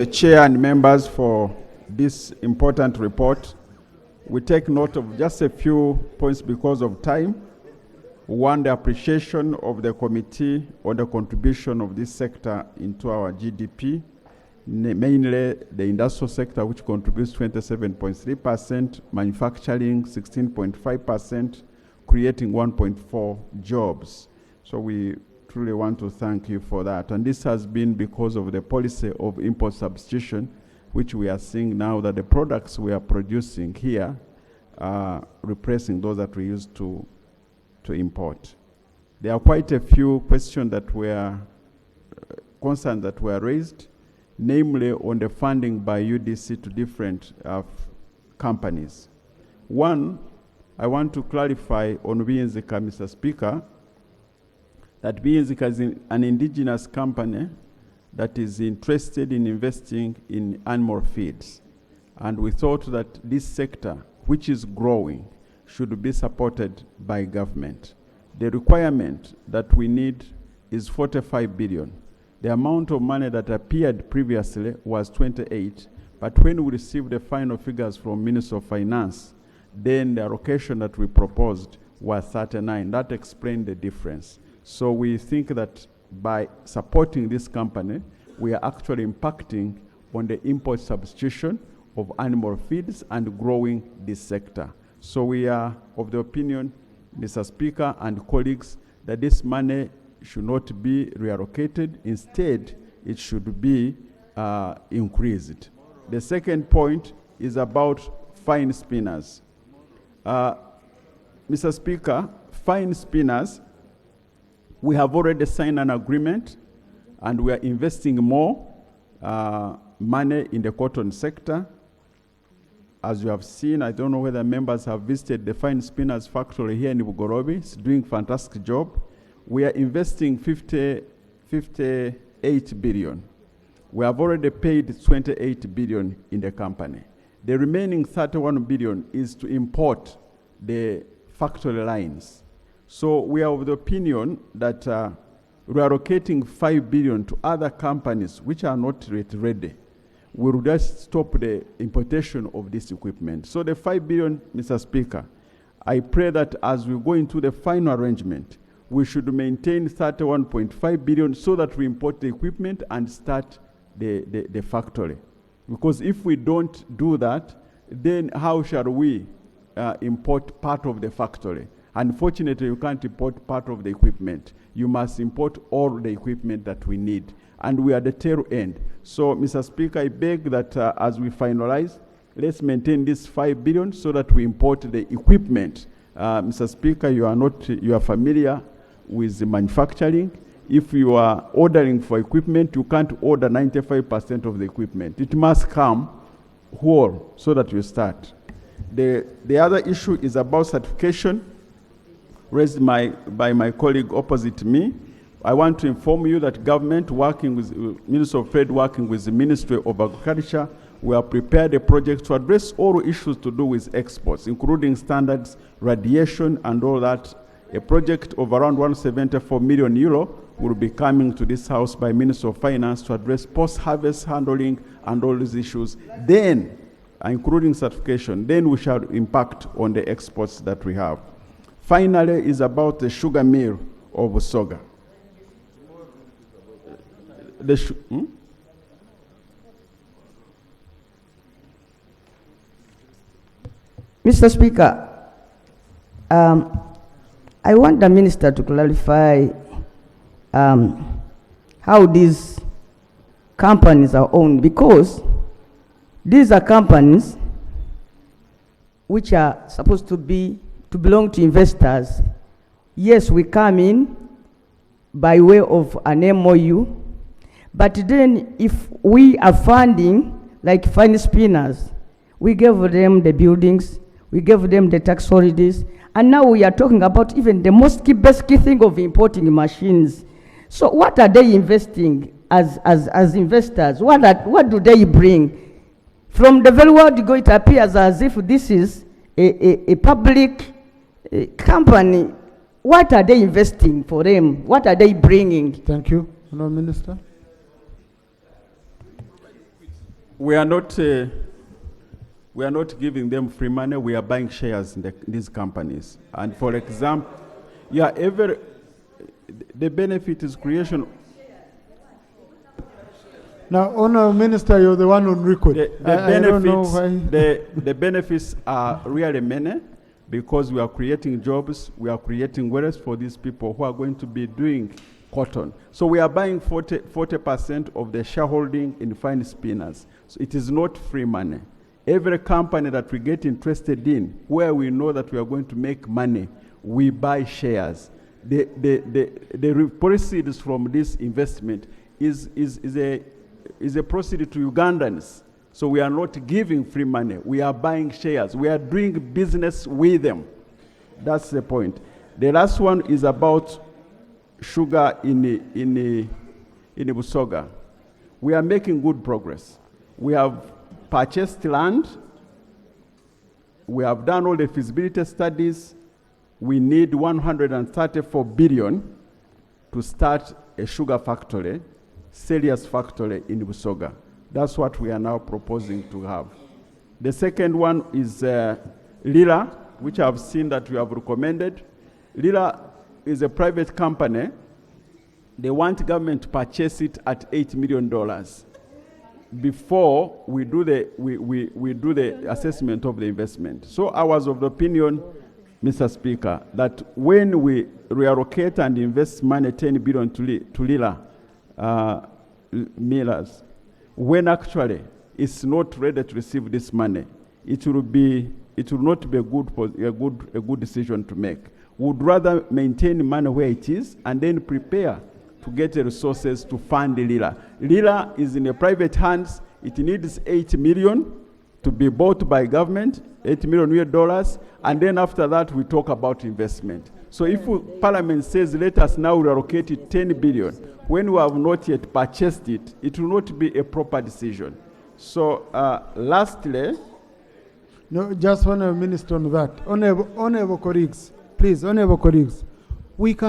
The chair and members for this important report. We take note of just a few points because of time. One, the appreciation of the committee on the contribution of this sector into our GDP, mainly the industrial sector, which contributes 27.3%, manufacturing 16.5%, creating 1.4 jobs. So we truly want to thank you for that. And this has been because of the policy of import substitution, which we are seeing now that the products we are producing here are replacing those that we used to import. There are quite a few questions that were concerns that were raised, namely on the funding by UDC to different companies. One, I want to clarify on Bienzika, Mr. Speaker, that Bienzika is an indigenous company that is interested in investing in animal feeds. And we thought that this sector, which is growing, should be supported by government. The requirement that we need is 45 billion. The amount of money that appeared previously was 28, but when we received the final figures from Minister of Finance, then the allocation that we proposed was 39. That explained the difference. So we think that by supporting this company, we are actually impacting on the import substitution of animal feeds and growing this sector. So we are of the opinion, Mr. Speaker and colleagues, that this money should not be reallocated. Instead, it should be increased. The second point is about fine spinners. Mr. Speaker, fine spinners, we have already signed an agreement and we are investing more money in the cotton sector. As you have seen, I don't know whether members have visited the fine spinners factory here in Bugorobi. It's doing a fantastic job. We are investing 58 billion. We have already paid 28 billion in the company. The remaining 31 billion is to import the factory lines. So we are of the opinion that reallocating 5 billion to other companies which are not yet ready will just stop the importation of this equipment. So the 5 billion, Mr. Speaker, I pray that as we go into the final arrangement, we should maintain 31.5 billion so that we import the equipment and start the factory. Because if we don't do that, then how shall we import part of the factory? Unfortunately, you can't import part of the equipment. You must import all the equipment that we need. And we are at the tail end. So, Mr. Speaker, I beg that as we finalize, let's maintain this 5 billion so that we import the equipment. Mr. Speaker, you are familiar with the manufacturing. If you are ordering for equipment, you can't order 95% of the equipment. It must come whole so that you start. The other issue is about certification, raised by my colleague opposite me. I want to inform you that government working with Minister of Trade, working with the Ministry of Agriculture, we have prepared a project to address all issues to do with exports, including standards, radiation, and all that. A project of around 174 million euro will be coming to this house by Minister of Finance to address post-harvest handling and all these issues. Then, including certification, then we shall impact on the exports that we have. Finally, is about the sugar mill of Soga. Mr. Speaker, I want the minister to clarify how these companies are owned, because these are companies which are supposed to belong to investors. Yes, we come in by way of an MOU, but then if we are funding, like fine spinners, we gave them the buildings, we gave them the tax holidays, and now we are talking about even the most best key thing of importing machines. So what are they investing as investors? What do they bring? From the very word go, it appears as if this is a public company. What are they investing for them? What are they bringing? Thank you. Hello, Minister. We are not giving them free money. We are buying shares in these companies. And for example, yeah, the benefit is creation. Now, Honourable Minister, you're the one on record. I don't know why. The benefits are really many because we are creating jobs, we are creating wealth for these people who are going to be doing cotton. So we are buying 40% of the shareholding in fine spinners. So it is not free money. Every company that we get interested in, where we know that we are going to make money, we buy shares. The proceeds from this investment is a proceed to Ugandans. So we are not giving free money. We are buying shares. We are doing business with them. That's the point. The last one is about sugar in Busoga. We are making good progress. We have purchased land. We have done all the feasibility studies. We need 134 billion to start a sugar factory, serious factory in Busoga. That's what we are now proposing to have. The second one is Lila, which I've seen that we have recommended. Lila is a private company. They want government to purchase it at $8 million before we do the assessment of the investment. So I was of the opinion, Mr. Speaker, that when we reallocate and invest money, 10 billion to Lila millers, when actually it's not ready to receive this money, it will not be a good decision to make. Would rather maintain money where it is and then prepare to get the resources to fund Lila. Lila is in a private hands. It needs $8 million to be bought by government, $8 million, and then after that we talk about investment. So if Parliament says let us now reallocate it 10 billion, when we have not yet purchased it, it will not be a proper decision. So lastly, no, just one minister on that. Honourable colleagues, please, honourable colleagues, we can